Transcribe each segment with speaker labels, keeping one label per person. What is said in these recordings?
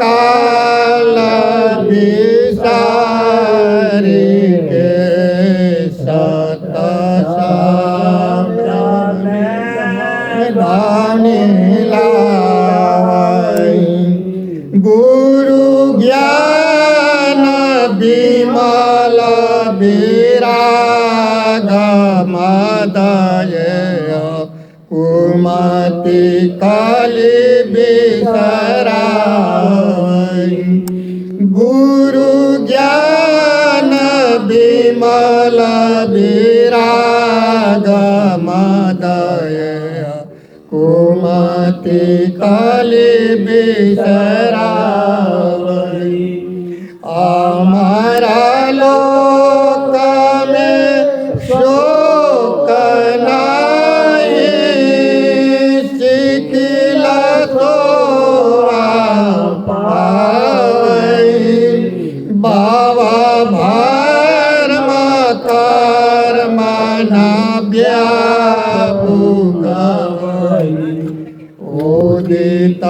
Speaker 1: काल विसारी के सत दानी लावई गुरु ज्ञान विमल विराग मदय कुमति कलि बिसराई गुरु ज्ञान विमल विराग मदय कुमति कलि बिसराई अमरा लोक में शोक नाहि सिखिल सोआ पाई बाबा भर्म कर्म न व्यापुक उदित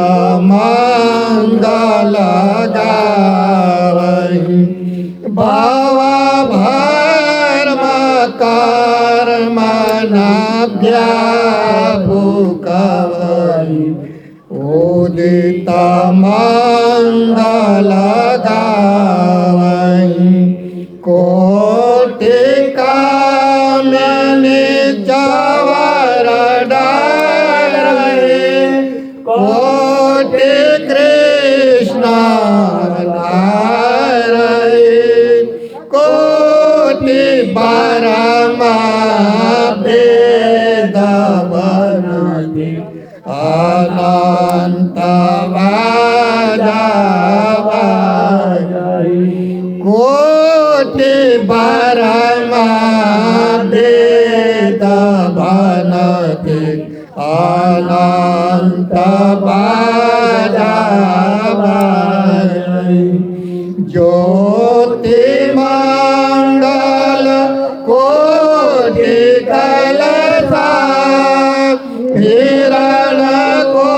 Speaker 1: मंगल गावई बाबा भर्म कर्म न व्यापुक उदित मंगल गावई कोटि कामिनी चवर डारे कोटि कृष्ण धारे कोटि परमा वेद वनति अनंत वाजवाई कोटि परमा वेद वनति अनंत वाजवाई ज्योति मंडल कोटि कलसा हिरण को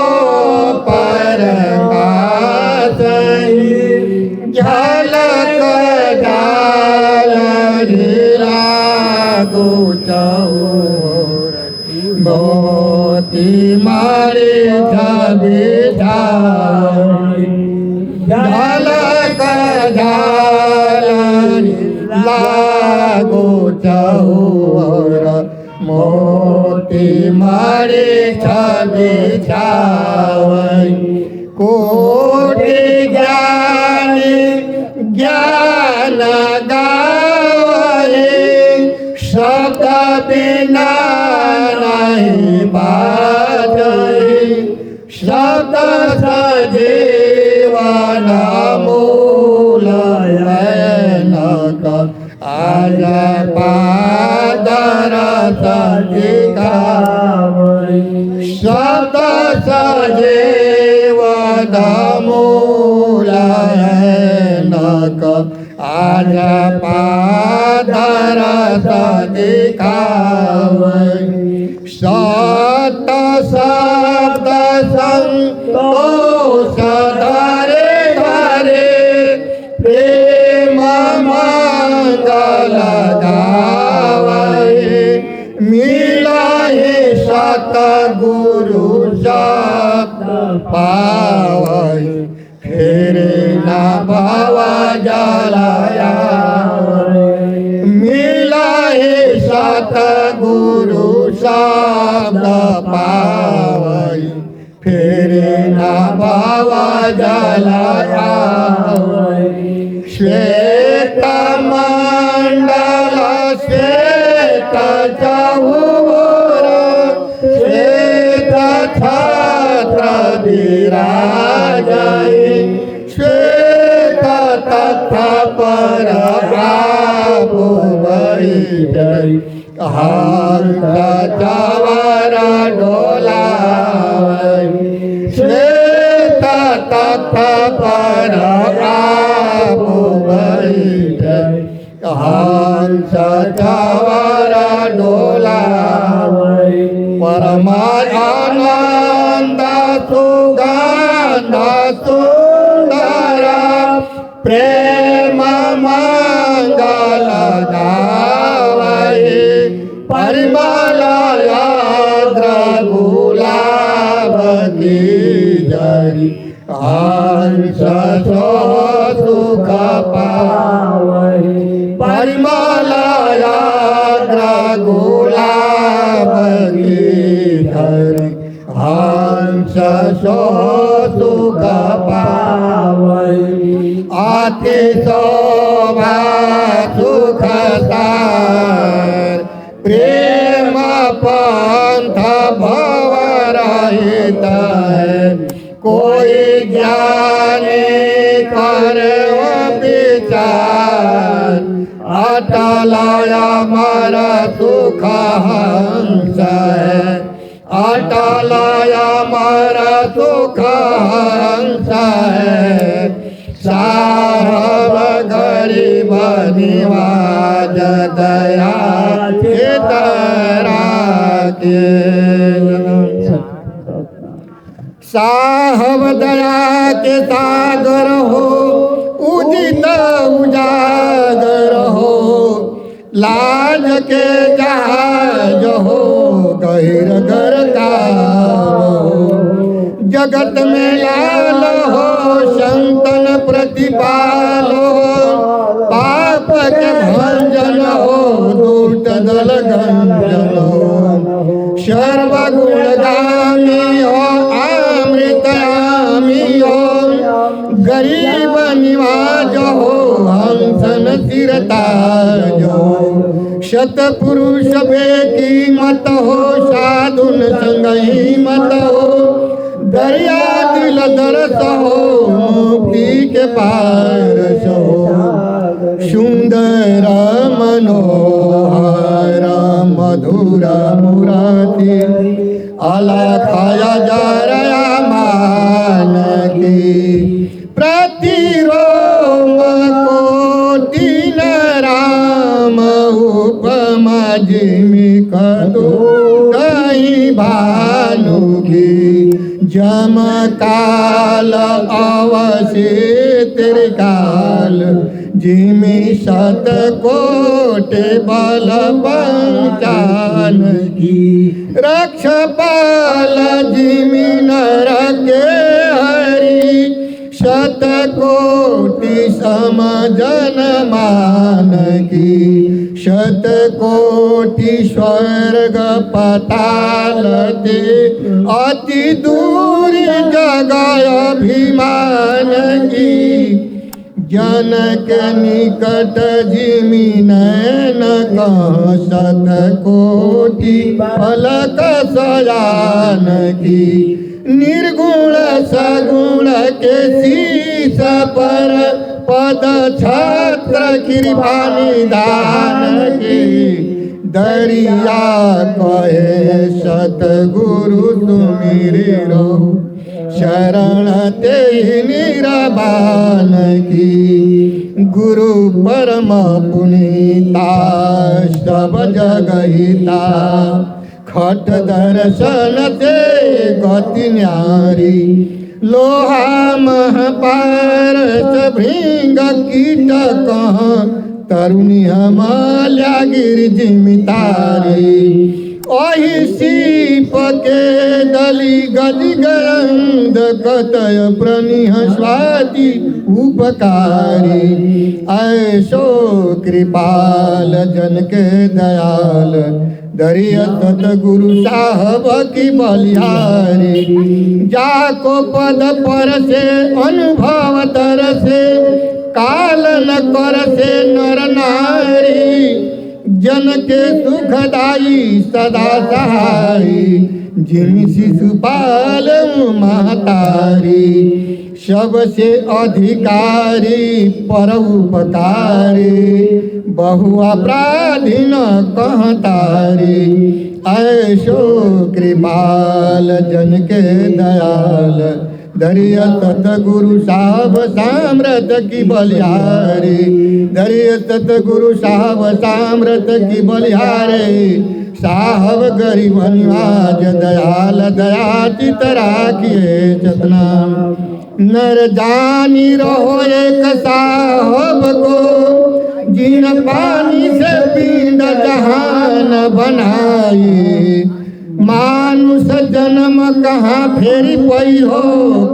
Speaker 1: प्रकाशई झलक जाल गोचर मोती मारे छवि झलक जाल गोचर मोती मारे छवि कोटि ज्ञानी ज्ञान गावे शब्द बिना नहीं बाजई शब्द सजीवन मूल आज पादर सदिखावई शब्द सजीवन मूल आज पादर सदिखावई सत शब्द संतोष धरे धरे प्रेम मंगल गावई मिलहि सतगुरु शब्द पावई फिर न भव जलया मिलहि सतगुरु शब्द पावई फिर न भव जलया श्वेत मंडल श्वेत चहुर श्वेत छत्र विराजई श्वेत तथा पर आपु बैठई हंस चवर डोलावई श्वेत तथा पर आपु बैठई हंस चवर डोलावई परमानंद सुगंध सुंदर परिमलायाद्र गुलाब की जरी हंस सुख पावहि परिमलायाद्र गुलाब की जरी हंस सुख पावहि अति शोभा सुख सार प्रेम पंथ भव रहित है कोई ज्ञानी कर विचार अटल अमर सुख हंस है अटल अमर सुख हंस है साहब गरीब निवाज दया चितरा के साहब दया के सागर हो उदित उजागर हो लाज के जहाज हो गहिर गर का जगत में लाल हो संतन प्रतिपाल हो पाप के भंजन हो दुष्ट दल गंजन हो सर्वगुणगामी हो अमृतयामी हो गरीब निवाज हो हंसन सिरताज हो शतपुरुष बेकी मत हो साधुन संगही मत हो दरिया दिल दरस हो मुक्ति के पारस हो सुंदर मनोहर मधुर मुरारी अलखाया जा रहा मान की प्रतिरोम कोटि राम उपमा जिमि कदो कहीं भानु की जम काल अवसे तेरे काल जिमि सत कोटि बल पंचान की रक्ष पाल जिमि नर के हरि शत कोटि समजन मान की शत कोटि स्वर्ग पताल दे अति दूर जगह अभिमान की जनक निकट जिमि नैन शत कोटि फलक सयान की निर्गुण सगुण के शीस पर पद छत्र कृपा निधान की दरिया कहे सतगुरु तुमिरे रो शरण ते निरबान की गुरु परम पुनीता सब जगहिता खट दर्शन ते गति न्यारी लोहा महपारस भृंग कीट कह तरुणी हमाल्या गिर जिमितारी ओहि सीप के दली गज गंध कतय प्रणिह स्वाति उपकारी ऐसो कृपाल जन के दयाल दरिय सतगुरु साहब की बलिहारी जाको पद पर से अनुभव तर से काल न कर से नर नारी जन के सुखदाई सदा सहाई जिमि शिशुपाल महतारी सबसे अधिकारी पर उपकारी बहु अपराधीन कहतारी ऐसो कृपाल जन के दयाल दरिय सतगुरु साहब साम्रत की बलिहारी दरिय सतगुरु साहब साम्रत की बलिहारी साहब गरीब निवाज दयाल दया चितरा किए चतना नर जानी रहो एक साहब को जिन पानी से पिंड जहान बनाई। मानुष जन्म कहाँ फेरी पई हो,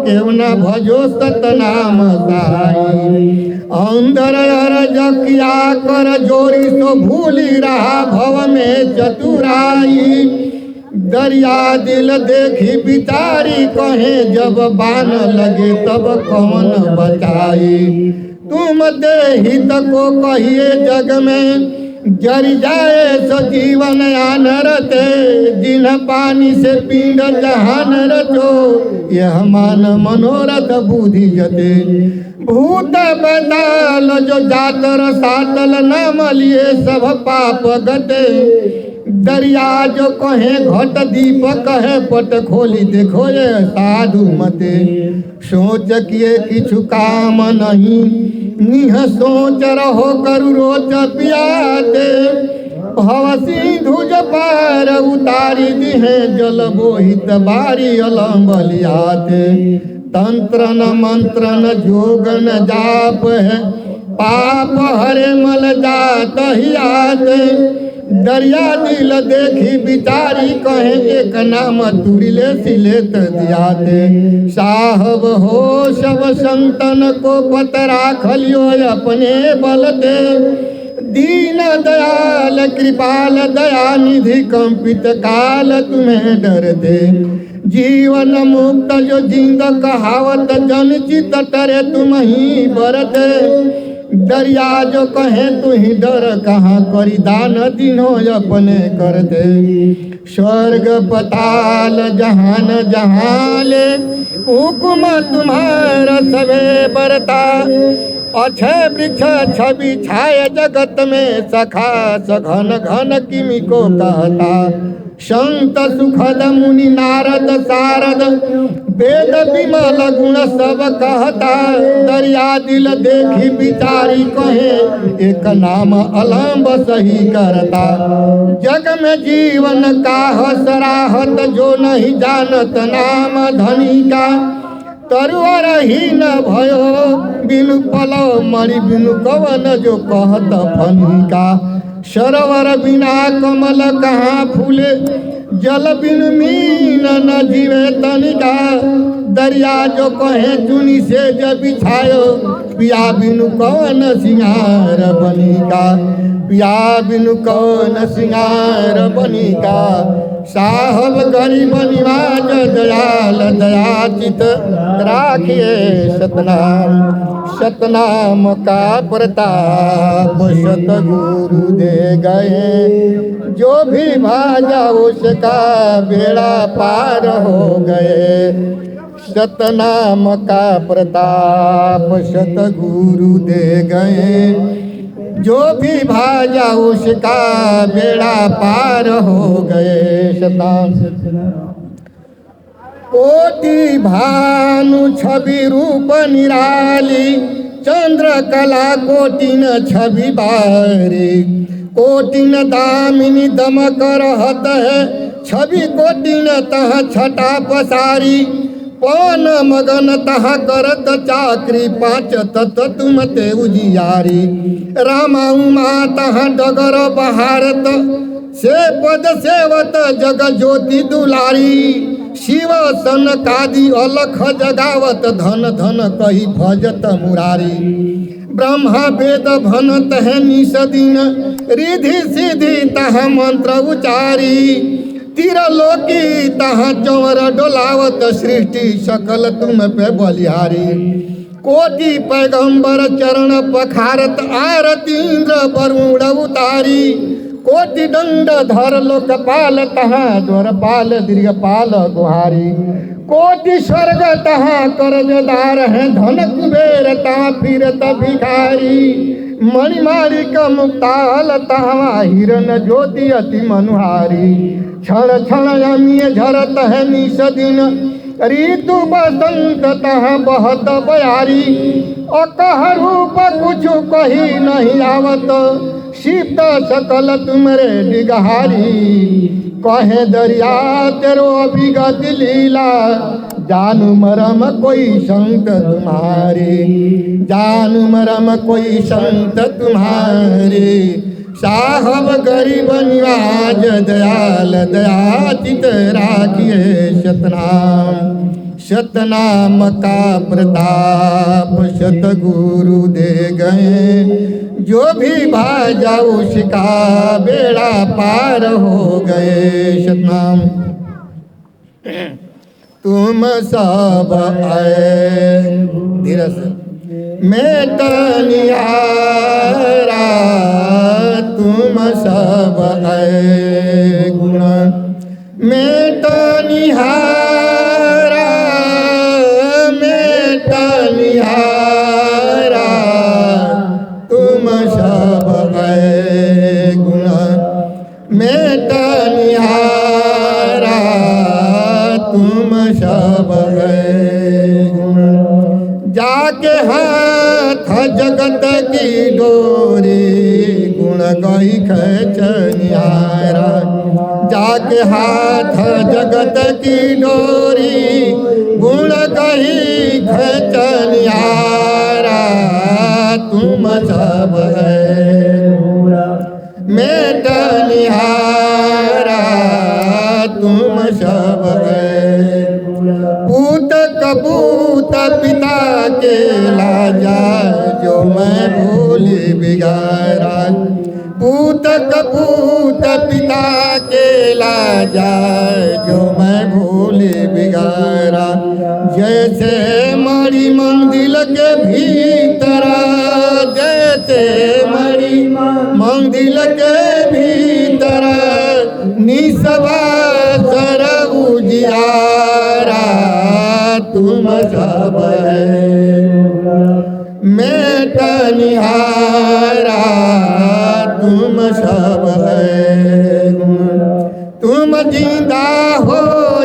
Speaker 1: केव न भजो सतनाम साई। अंदर अरज किया कर जोरी सो भूली रहा भव में चतुराई। दरिया दिल देखी बिचारी कहे, जब बान लगे तब कौन बचाई। तुम देहित को कहिए जग में, जर जाए सो जीवन आनरते। जिन्ह पानी से पिंड जहान रचो, यह मान मनोरथ बुद्धि जते। भूत बताल जो जातर सातल न मलिए, सब पाप गते। दरिया जो कहे घट दीप कहे, पट खोली देखो ये साधु मते। सोच किए किछु काम नहीं, निह सोच रहो करु रोच पियाते। भव सिंधु जो पार उतारी दिहे, जल बोहित बारी अलम बलियाते। तंत्र न मंत्र न जोग न जाप है, पाप हरे मल जात ही आते। दरिया दिल देखी बिचारी कहे, एक नाम तुरिले सिलेत दियाते। साहब हो सब संतन को पत राखलियो, अपने बलते। दीन दयाल कृपाल दया निधि, कंपित काल तुम्हें डरते। जीवन मुक्त जो जिंद कहावत, जन चित टरे तुम ही बरते। दरिया जो कहे तू ही डर कहाँ, करी दान दिनो अपने कर दे। स्वर्ग पताल जहान जहाले, हुकुम तुम्हारा सबे बरता। अक्षय वृक्ष छवि छाए जगत में, सखा सघन घन किमि को कहता। संत सुखद मुनि नारद सारद, वेद विमल गुण सब कहता। दरिया दिल देखी बिचारी कहे, एक नाम अलम्ब सही करता। जग में जीवन का सराहत, जो नहीं जानत नाम धनी का। तरुअर ही न भयो बिनु पलो, मणि बिनु कवन जो कहत फनी का। सरोवर बिना कमल कहाँ फूले, जल बिनु मीन न जीवे तनिका। दरिया जो कहे चुनी से जब बिछायो, पिया बिनु कौन सिंगार बनिका। पिया बिनु कौन सिंगार बनिका। साहब गरीब निवाज दयाल दया चित राखिए सतनाम। सतनाम का प्रताप सतगुरु दे गए, जो भी भाजा उसका बेड़ा पार हो गए। सतनाम का प्रताप सतगुरु दे गए, जो भी भाजा उसका बेड़ा पार हो गए। सतनाम कोटि भानु छवि रूप निराली, चंद्र कला कोटि न छवि बारी। कोटि न दामिनी दमक रहत है, छवि कोटि न तह छटा पसारी। पवन मगन तह करत चाकरी, पाँच तत्व तुम ते उजियारी। रामा उमा तह डगर बहारत, से पद सेवत जग ज्योति दुलारी। शिव सन कादि अलख जगावत, धन धन कही भजत मुरारी। ब्रह्मा वेद भनत है निस दिन, रिधि सिद्धि तह मंत्र उचारी। तिरलोकी तहाँ चंवर डोलावत, सृष्टि सकल तुम पे बलिहारी। कोटि पैगंबर चरण पखारत, आरती इंद्र वरुण उतारी। कोटि दंड धर लोकपाल, तहाँ द्वारपाल दीर्घपाल गुहारी। कोटि स्वर्ग तहाँ कर्जदार है, धन कुबेर तहाँ फिरत भिखारी। मणिमाणिक मुक्ताल तहाँ हिरण ज्योति अति मनुहारी। क्षण क्षण अमीय झरत है निस दिन, ऋतु बसंत तहाँ बहत बयारी। अकह रूप कुछ कही नहीं आवत, शीत सकल तुमरे डिगहारी। कहे दरिया तेरो अभिगत लीला, जानू मरम कोई संत तुम्हारी। जानू मरम कोई संत तुम्हारी। साहब गरीब निवाज दयाल दयाचित राखिए सतनाम। सतनाम का प्रताप सतगुरु दे गए, जो भी भाजा उसका बेड़ा पार हो गए। सतनाम। तुम सब आए धीरे से मैं तनियारा, तुम सब आए गुण मैं तनिहारा, मैं तनिहारा, तुम सब आए गुण मैं तनिहारा, तुम सब आए गुण। जाके हाथ जगत की डोरी, गुण गई खचनियारा। जाके हाथ जगत की डोरी, गुण गई खचनियारा, तुम सब है मैं तनिहारा, तुम सब है। पूत कपूत पिता के लाजा, जो मैं भूली बिगाड़ा। पूत कपूत पिता के लाजा, जो मैं भूली बिगाड़ा। जैसे मणि मंदिर के भीतर, जैसे मणि मंदिर के भीतर, निसवा सर उजियारा, तुम सब है मैं तनिहारा, तुम सब है। तुम जिंदा हो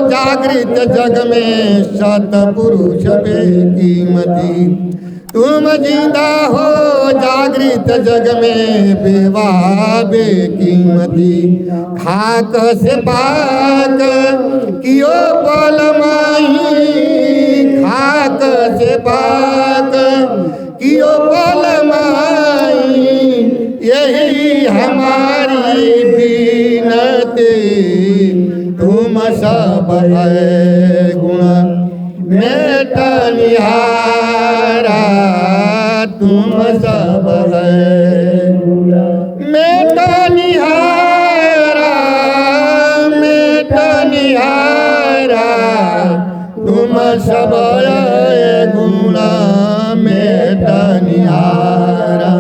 Speaker 1: जागृत जग में, सतपुरुष बेकीमती। तुम जिंदा हो जागृत जग में, बेवाह बेकीमती। खाक से पाक कियो पलमाही, खाक से पाक कियो पलमाही, यही हमारी बीनती। तुम सब है गुण मैं तनिहारा, तुम सब है मैं तनिहारा, मैं तनिहारा, तुम सब है गुण मैं तनिहारा।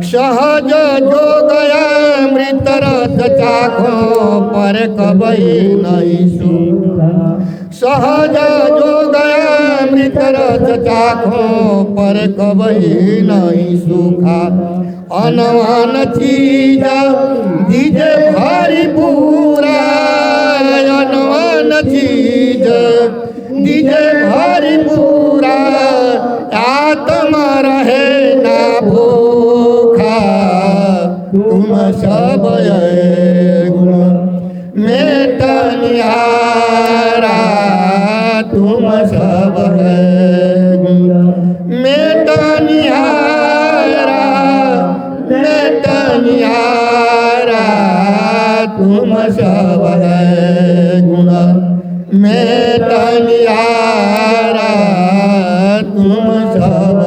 Speaker 1: सहज जो गया मृत रस चाखों पर कबई नहीं सूखा। सहज जो गया मृत रस चाखों पर कबई नहीं सूखा। अनवान चीज दीजे भारी पूरा, अनवान चीज दीजे भारी पूरा। आत्मा रहे ना भूखा, तुम सब है गुण मैं तनिहारा, तुम सब है गुण मैं तनिहारा, मैं तनिहारा, तुम सब है गुण मैं तनिहारा, तुम सब।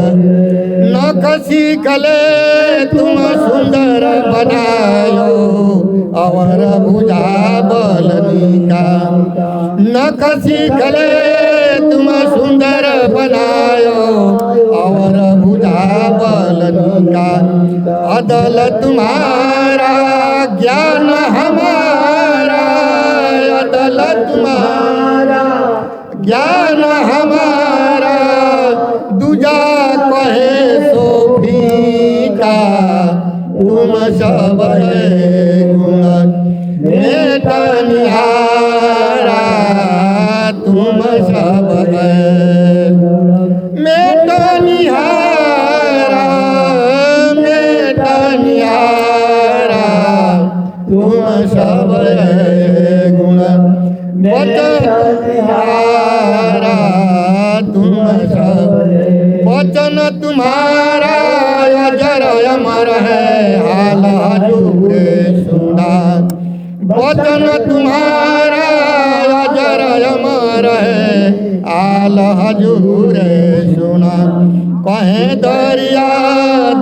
Speaker 1: नख सीखले तुम सुंदर बनायो, और भुजा बलनिका। नख सीखले तुम सुंदर बनायो, और भुजा बलनिका। अदल तुम्हारा ज्ञान हमारा, अदल तुम्हारा ज्ञान हमारा। दूजा कहे सोफीका, तुम सब है गुण मैं तनिहारा, तुम सब है मैं तनिहारा, मैं तनिहारा, तुम सब है गुण तनिहारा, तुम सब। वचन तुम्हारा अजर अमर है, हाल दर्शन तुम्हारा अजर अमर है, आल हजूर सुना। कहे दरिया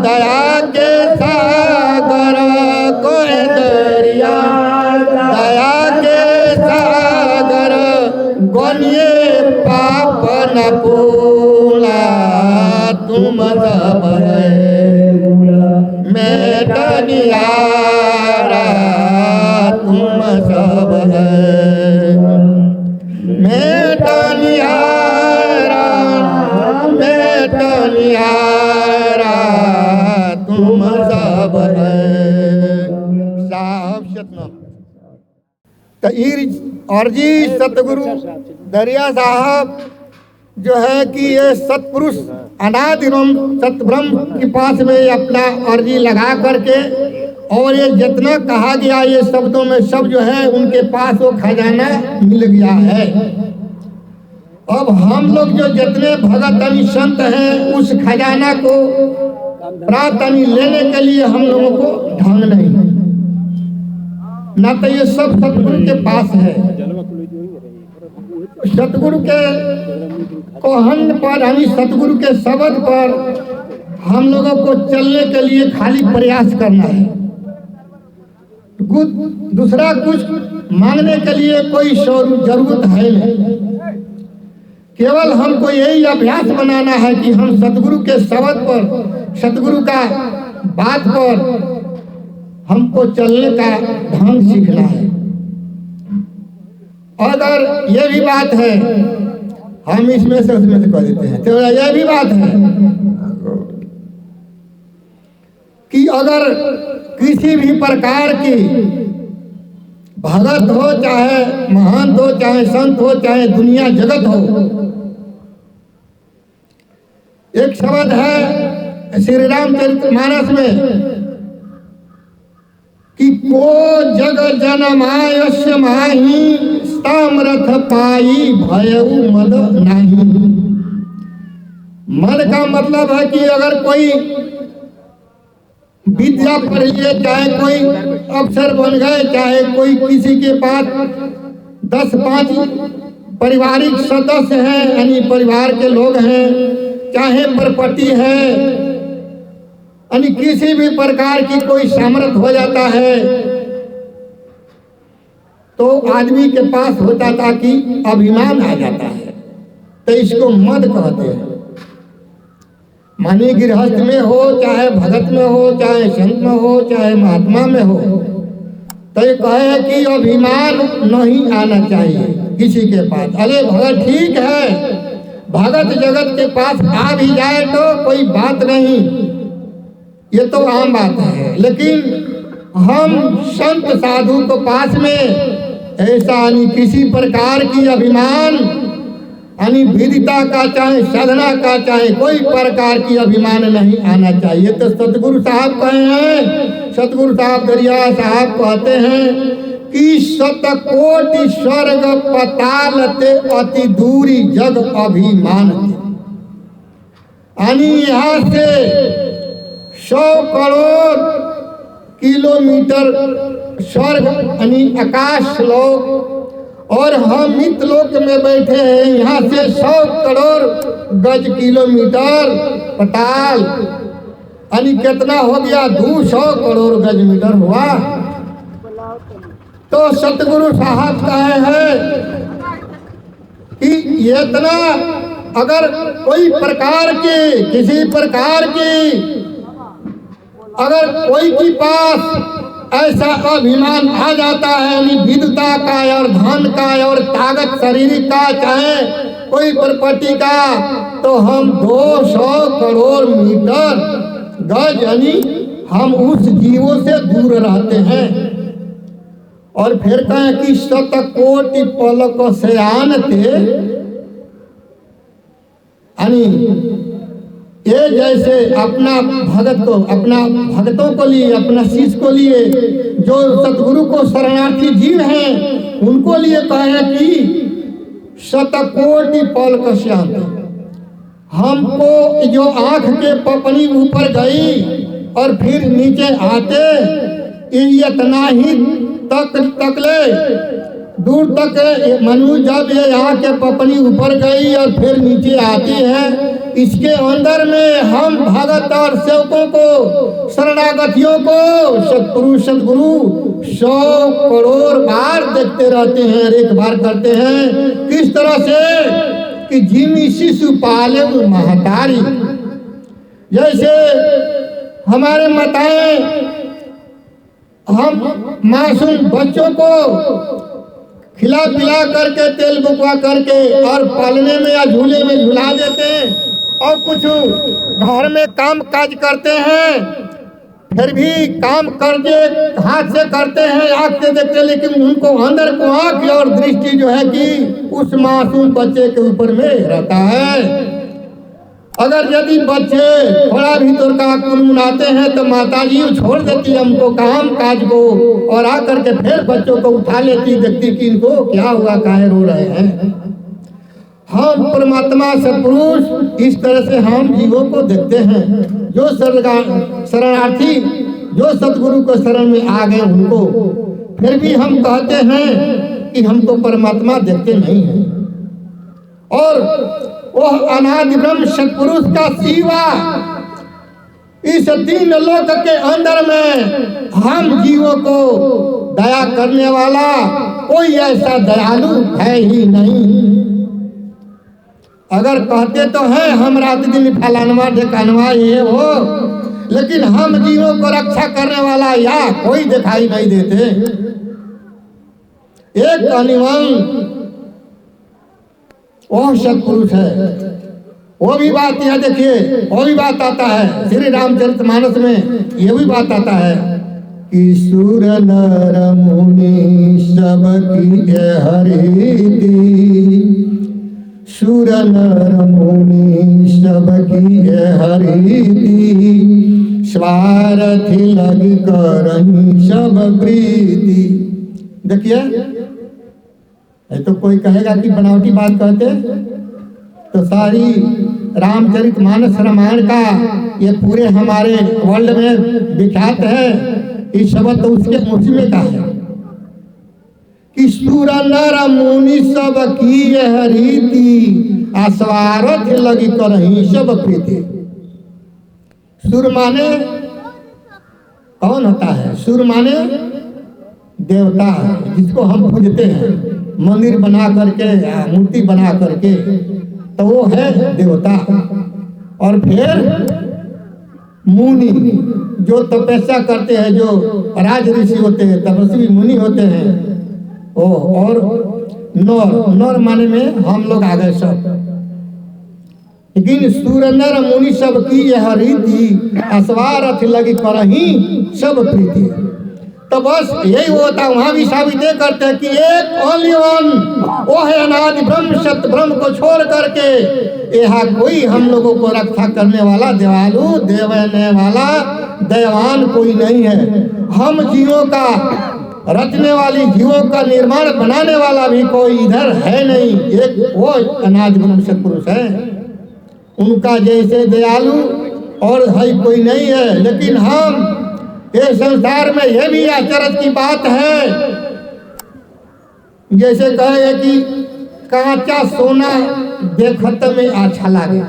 Speaker 1: दया के सागर, कहे दरिया दया के सागर, गनिए पाप न पूला, तुम सब मेटनियारा, तुम सब मेटनियारा, मेटनियारा, तुम सब साहब सतनाम। तो अर्जी सतगुरु दरिया साहब जो है कि ये सतपुरुष अनादि सतब्रह्म के पास में अपना अर्जी लगा करके, और ये जितना कहा गया ये शब्दों में सब जो है उनके पास वो खजाना मिल गया है। अब हम लोग जो जितने भगत संत हैं उस खजाना को प्राप्त लेने के लिए हम लोगों को ढंग नहीं, ना तो ये सब सतगुरु के पास है। सतगुरु के कोहन पर यानी सतगुरु के शब्द पर हम लोगों को चलने के लिए खाली प्रयास करना है। दूसरा कुछ मांगने के लिए कोई जरूरत है नहीं। केवल हमको यही अभ्यास बनाना है कि हम सतगुरु के शब्द पर, सतगुरु का बात पर हमको चलने का ढंग सीखना है। अगर ये भी बात है, हम इसमें से उसमें से कह देते हैं, तो यह भी बात है कि अगर किसी भी प्रकार की भगत हो, चाहे महंत हो, चाहे संत हो, चाहे दुनिया जगत हो, एक शब्द है श्री रामचरितमानस में कि को जग जनमायस्य माही, सामरथ पाई भयउ मद नाही। मद का मतलब है कि अगर कोई विद्या पढ़ लिए, चाहे कोई अफसर बन गए, चाहे कोई किसी के पास 10-5 पारिवारिक सदस्य हैं, यानी परिवार के लोग हैं, चाहे प्रॉपर्टी है, यानी किसी भी प्रकार की कोई सामर्थ्य हो जाता है, तो आदमी के पास हो जाता कि अभिमान आ जाता है, तो इसको मद कहते हैं। मानी गृहस्थ में हो, चाहे भगत में हो, चाहे संत में हो, चाहे महात्मा में हो, तो ये कहे कि अभिमान नहीं आना चाहिए किसी के पास। अरे भगत ठीक है, भगत जगत के पास आ भी जाए तो कोई बात नहीं, ये तो आम बात है। लेकिन हम संत साधु को पास में ऐसा किसी प्रकार की अभिमान विदिता का, चाहे साधना का, चाहे कोई प्रकार की अभिमान नहीं आना चाहिए। तो सतगुरु साहब कहे हैं, सतगुरु साहब दरिया साहब कहते हैं कि शतकोटि स्वर्ग पताल ते अति दूरी जग अभिमान थे। यहाँ से 100 करोड़ किलोमीटर स्वर्ग आकाश लोक, और हम मित्रलोक में बैठे हैं, यहाँ से 100 करोड़ गज किलोमीटर पताल, कितना हो गया? 200 करोड़ गज मीटर हुआ। तो सतगुरु साहब कहे हैं कि इतना अगर कोई प्रकार की, किसी प्रकार की अगर कोई के पास ऐसा अभिमान आ जाता है, विद्वता का और धन का और ताकत शारीरिक का, चाहे कोई प्रॉपर्टी का, तो हम 200 करोड़ मीटर गज हम उस जीवों से दूर रहते हैं। और फिर कहें कि शतकोटि पलक सयान थे, ये जैसे अपना भगत को, अपना भगतों को लिए, अपना शिष्य को लिए, जो सतगुरु को शरणार्थी जीव हैं, उनको लिए कहे कि शतकोटि पलक सयान। हमको जो आंख के पपनी ऊपर गई और फिर नीचे आते, इतना ही तक ले दूर तक मनु जब ये यहाँ के पपनी ऊपर गई और फिर नीचे आती है, इसके अंदर में हम भगत और सेवकों को, शरणागतियों को सतपुरुष सदगुरु 100 करोड़ बार देखते रहते हैं, एक बार करते हैं। किस तरह से कि जिमी शिशु पाले महतारी, जैसे हमारे माताएं हम मासूम बच्चों को खिला पिला करके तेल बुकवा करके और पालने में या झूले में झुला देते हैं और कुछ घर में काम काज करते हैं, फिर भी काम करके हाथ से करते हैं, आँख से देखते, लेकिन उनको अंदर को आँख और दृष्टि जो है कि उस मासूम बच्चे के ऊपर में रहता है। अगर यदि बच्चे थोड़ा भी का कुनमुनाते हैं तो माताजी छोड़ देती है हमको काम काज को और आकर के फिर बच्चों को उठा लेती, देखती कि इनको क्या हुआ, काहे रो रहे हैं। हम परमात्मा सतपुरुष इस तरह से हम जीवों को देखते हैं। जो शरणार्थी जो सतगुरु को शरण में आ गए उनको, फिर भी हम कहते हैं कि हमको परमात्मा देखते नहीं है। और वह अनादि ब्रह्म सतपुरुष का सिवा इस 3 लोक के अंदर में हम जीवों को दया करने वाला कोई ऐसा दयालु है ही नहीं। अगर कहते तो है हम रात दिन फलानवा ढेकानवा ये हो, लेकिन हम जीवों को रक्षा करने वाला या कोई दिखाई नहीं देते। एक अनिवन वो सतपुरुष है। वो भी बात यहाँ देखिए, वो भी बात आता है श्री रामचरितमानस में, ये भी बात आता है कि सुर नर मुनि सब की हरिति, सुर नर मुनि सब की हरिति, स्वार्थी लग करहि सब प्रीति। देखिए, तो कोई कहेगा कि बनावटी बात कहते, तो सारी रामचरितमानस रामायण का ये पूरे हमारे वर्ल्ड में विख्यात है। इस शब्द तो उसके उसमें का है कि सुर नर मुनि सब की यह रीति, स्वार्थ लगी करहि सब प्रीति। सुर माने कौन होता है? सुर माने देवता है, जिसको हम पूजते हैं मंदिर बना करके, मूर्ति बना करके, तो वो है देवता। और फिर मुनि जो तपस्या करते हैं, जो राज ऋषि होते हैं, तपस्वी मुनि होते हैं वो। और नर, नर माने में हम लोग आ गए सब। लेकिन सुर नर मुनि सब की यह रीति, स्वार्थ लगी करहि सब प्रीति। तो बस यही होता है। वहां भी साबित करते हैं कि एक ओनली वन वो है अनादि ब्रह्म सत्य ब्रह्म को छोड़ करके यहाँ कोई हम लोगों को रक्षा करने वाला, दयालु देवने वाला दयावान कोई नहीं है। हम जीवों का रचने वाली, जीवों का निर्माण बनाने वाला भी कोई इधर है नहीं। एक वो अनादि ब्रह्म सत्पुरुष है, उनका जैसे दयालु और है कोई नहीं है। लेकिन हम ये संसार में यह भी आश्चर्य की बात है, जैसे कहे कि कांचा सोना देखत में अच्छा लगे,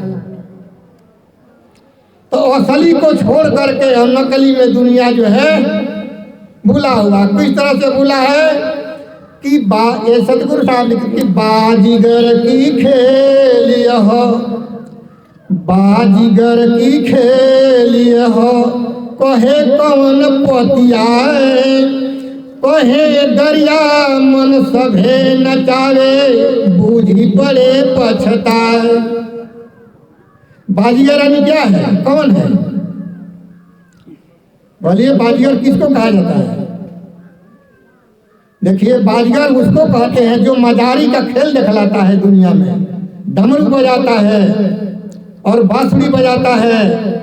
Speaker 1: तो असली को छोड़ करके नकली में दुनिया जो है भूला हुआ। किस तरह से भूला है कि ये सतगुरु साहब लिखते कि बाजीगर की खेलिय हो, बाजीगर की खेलिय हो, कहे कौन पतियाए, कहे दरिया मन सभे नचावे, बूझी पड़े पछताए। बाजीगर यानी क्या है, कौन है? बोलिए, बाजीगर किसको कहा जाता है? देखिए, बाजीगर उसको कहते हैं जो मजारी का खेल दिखलाता है दुनिया में, डमरू बजाता है और बांसुरी बजाता है।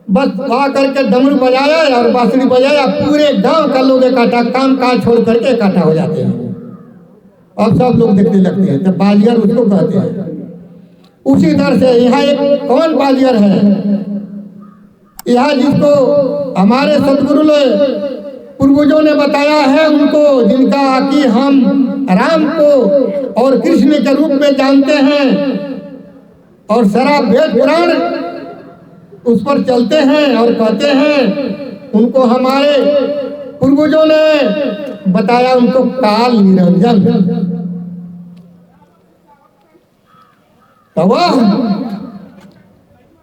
Speaker 1: बस आ करके डमरू बजाया और बांसुरी बजाया, पूरे गांव का लोग इकट्ठा, काम काज छोड़ करके इकट्ठा हो जाते हैं और सब लोग देखने लगते हैं। तो बाजीगर उसको कहते हैं। उसी तरह से यहाँ एक कौन बाजीगर है? यहाँ जिसको हमारे सतगुरु ने पूर्वजों ने बताया है उनको, जिनका कि हम राम को और कृष्ण के रूप में जानते हैं और सारा वेद पुराण उस पर चलते हैं और कहते हैं, उनको हमारे पूर्वजों ने बताया, उनको काल निरंजन। तो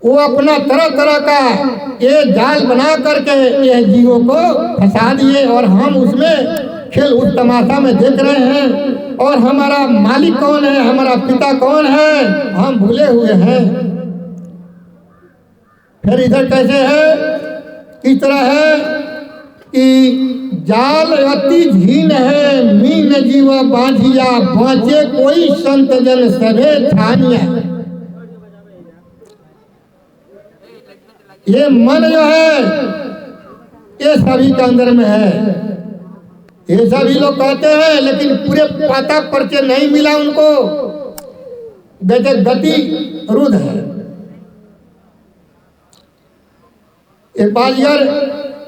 Speaker 1: वो अपना तरह तरह का ये जाल बना करके ये जीवों को फंसा दिए और हम उसमें खेल उस तमाशा में देख रहे हैं। और हमारा मालिक कौन है, हमारा पिता कौन है, हम भूले हुए हैं। फिर इधर कैसे है, किस तरह है कि जाल अति झीन है, मीन जीव बांझिया, बाँचे कोई संत जन सभे ठानिया। ये मन जो है ये सभी के अंदर में है, ये सभी लोग कहते हैं, लेकिन पूरे पाता पर्चे नहीं मिला उनको। गति रुद्ध है। एक बार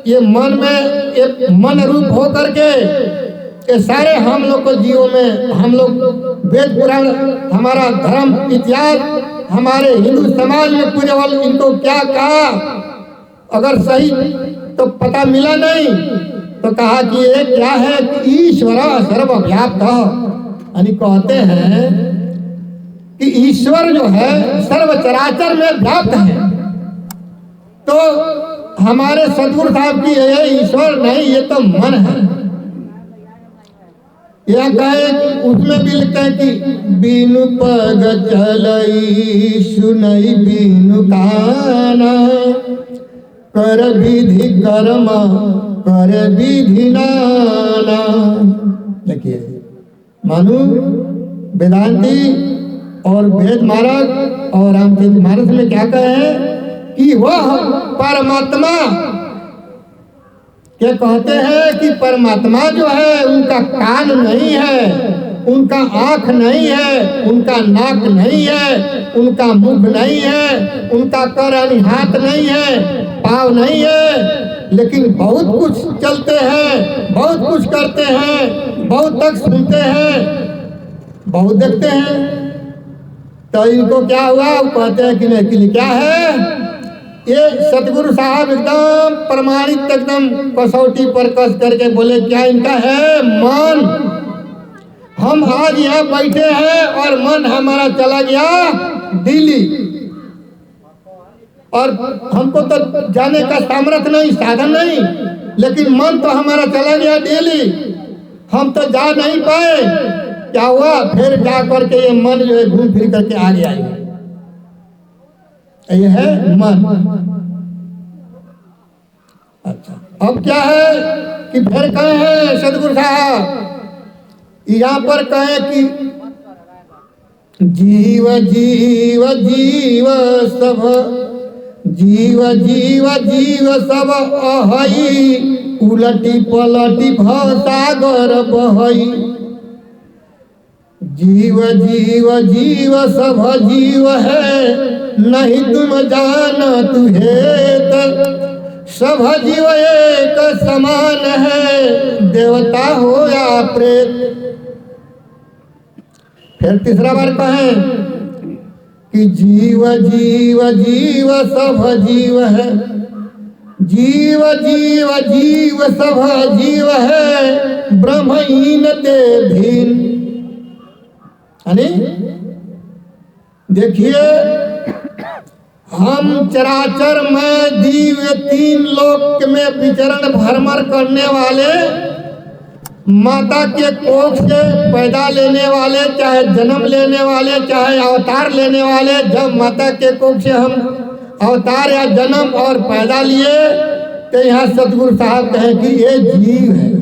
Speaker 1: ये मन में एक मन रूप हो करके ये सारे हम लोग को जीवों में, हम लोग वेद पुराण, हमारा धर्म इतिहास, हमारे हिंदू समाज में पूरे वाले इनको क्या कहा, अगर सही तो पता मिला नहीं तो कहा कि ये क्या है कि ईश्वर सर्वव्याप्त, यानी कहते हैं कि ईश्वर जो है सर्व चराचर में व्याप्त है। तो हमारे सदगुरु साहब की ये ईश्वर नहीं, ये तो मन है। यह कहे उसमें भी लिखते हैं कि बीनु पग चलई सुनई बीनु काना, कर विधि कर्म कर विधि नाना। देखिए मानो वेदांती और वेद मार्ग और रामचंद्र मानस में क्या कहे कि वह परमात्मा, क्या कहते हैं कि परमात्मा जो है उनका कान नहीं है, उनका आँख नहीं है, उनका नाक नहीं है, उनका मुख नहीं है, उनका कर यानी हाथ नहीं है, पाँव नहीं है, लेकिन बहुत कुछ चलते हैं, बहुत कुछ करते हैं, बहुत तक सुनते हैं, बहुत देखते हैं। तो इनको क्या हुआ, वो कहते हैं कि नहीं, कि क्या है ये सतगुरु साहब एकदम प्रमाणित, एकदम कसौटी पर कस करके बोले क्या इनका है मन। हम आज यहाँ बैठे हैं और मन हमारा चला गया दिल्ली, और हमको तो जाने का सामर्थ्य नहीं, साधन नहीं, लेकिन मन तो हमारा चला गया दिल्ली, हम तो जा नहीं पाए। क्या हुआ, फिर जा करके ये मन जो है घूम फिर करके आ गया। ये है मन। अच्छा, अब क्या है कि फिर कहे हैं सदगुरु साहब यहाँ पर कहे कि जीव जीव जीव सब, जीव जीव जीव सब अहई, उलटी पलटी भवसागर बहई। जीव जीव जीव सब जीव है, नहीं तुम जान तुहे, सब जीव एक समान है, देवता हो या प्रेत। फिर तीसरा बार कहें कि जीव जीव जीव सब जीव है, जीव जीव जीव सब जीव है, ब्रह्महीन ते भीन। देखिए हम चराचर में दिव्य तीन लोक में विचरण भ्रमण करने वाले, माता के कोख से पैदा लेने वाले, चाहे जन्म लेने वाले, चाहे अवतार लेने वाले, जब माता के कोख से हम अवतार या जन्म और पैदा लिए तो यहाँ सतगुरु साहब कहें कि ये जीव है।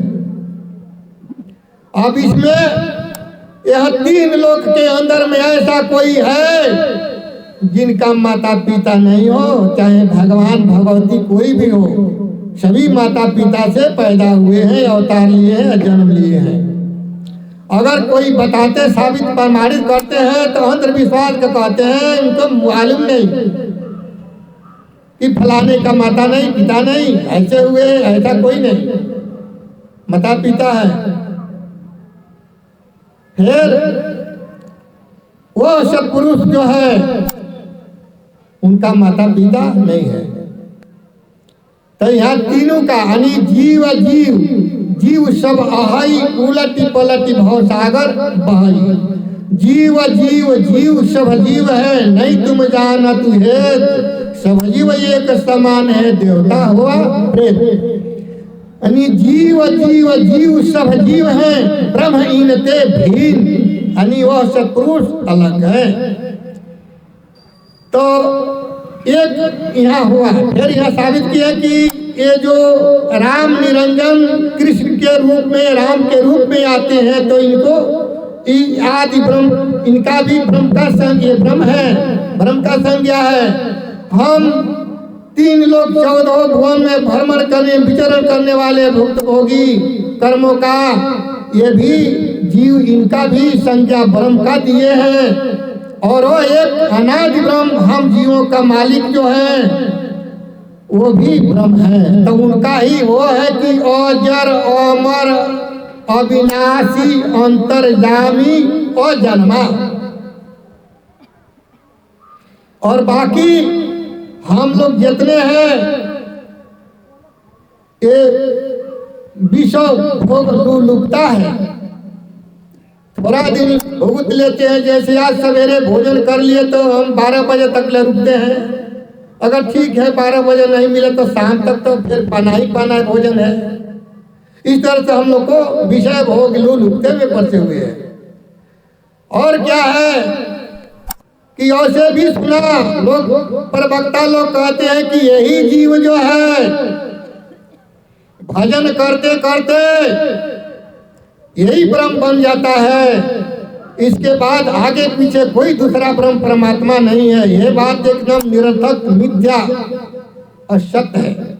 Speaker 1: अब इसमें यह तीन लोक के अंदर में ऐसा कोई है जिनका माता पिता नहीं हो, चाहे भगवान भगवती कोई भी हो, सभी माता पिता से पैदा हुए हैं, अवतार लिए हैं, जन्म लिए हैं। अगर कोई बताते, साबित प्रमाणित करते हैं तो अंधविश्वास का कहते हैं उनको मालूम नहीं कि फलाने का माता नहीं, पिता नहीं, ऐसे हुए, ऐसा कोई नहीं। माता पिता है। फिर वो सत्पुरुष जो है उनका माता पिता नहीं है। तो यहाँ तीनों का यानी जीव जीव जीव सब आहई उलटी पलटी भव सागर बहई। जीव जीव जीव सब जीव है, नहीं तुम जाना तू हेत, सब जीव एक समान है, देवता हुआ प्रेत। यानी जीव जीव जीव सब जीव है, ब्रह्म इनते भिन्न, यानी वह सत्पुरुष अलग है। तो एक यहाँ हुआ। फिर यह साबित किया कि ये जो राम निरंजन कृष्ण के रूप में, राम के रूप में आते हैं, तो इनको आदि ब्रह्म, इनका भी ब्रह्म का संग, ये ब्रह्म है, ब्रह्म का संज्ञा है। हम तीन लोग 14 भुवन में भ्रमण करने विचरण करने वाले भुक्त भोगी कर्मों का, ये भी जीव, इनका भी संज्ञा ब्रह्म का दिए हैं। और वो एक अनादि ब्रह्म, हम जीवों का मालिक जो है वो भी ब्रह्म है। तो उनका ही वो है कि अजर अमर अविनाशी अंतर्यामी अजन्मा। और बाकी हम लोग जितने हैं ये विषय भोग लुकता है, थोड़ा दिन भुगत लेते हैं। जैसे आज सवेरे भोजन कर लिए तो हम 12 बजे तक ले रुकते हैं। अगर ठीक है 12 बजे नहीं मिले तो शाम तक तो फिर पाना ही पाना है, भोजन है। इस तरह से हम लोग को विषय भोग लुकते हुए फंसे हुए हैं। और क्या है कि ऐसे भी सुना लोग, प्रवक्ता लोग कहते हैं कि यही जीव जो है भजन करते करते यही ब्रह्म बन जाता है, इसके बाद आगे पीछे कोई दूसरा ब्रह्म परमात्मा नहीं है। यह बात एकदम निरर्थक, मिथ्या और सत्य है।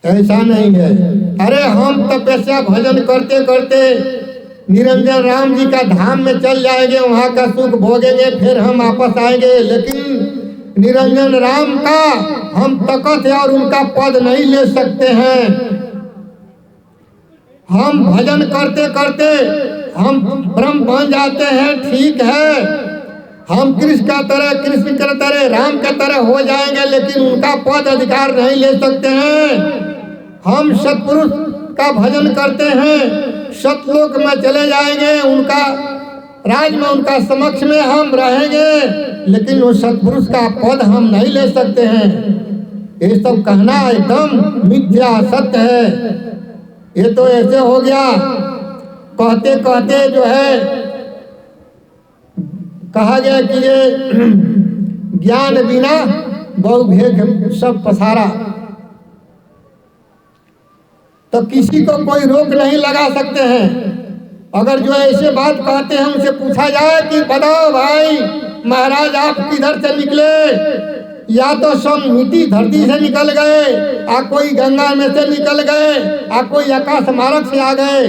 Speaker 1: ऐसा नहीं है। अरे हम तपस्या भजन करते करते निरंजन राम जी का धाम में चल जाएंगे, वहां का सुख भोगेंगे, फिर हम वापस आएंगे। लेकिन निरंजन राम का हम तकत है और उनका पद नहीं ले सकते हैं। हम भजन करते करते हम ब्रह्म बन जाते हैं, ठीक है। हम कृष्ण का तरह, कृष्ण के तरह, राम के तरह हो जाएंगे, लेकिन उनका पद अधिकार नहीं ले सकते हैं। हम सत्पुरुष का भजन करते हैं, सतलोक में चले जाएंगे, उनका राज में, उनका समक्ष में हम रहेंगे, लेकिन वो सत्पुरुष का पद हम नहीं ले सकते हैं। ये सब कहना एकदम मिथ्या सत्य है। ये तो ऐसे हो गया, कहते कहते जो है कहा गया कि ये ज्ञान बिना बहु भेद सब पसारा। तो किसी को कोई रोक नहीं लगा सकते हैं। अगर जो ऐसे बात कहते हैं उनसे पूछा जाए कि बताओ भाई महाराज आप किधर से निकले, या तो सब मिट्टी धरती से निकल गए, आ कोई गंगा में से निकल गए, आ कोई आकाश मार्ग से आ गए।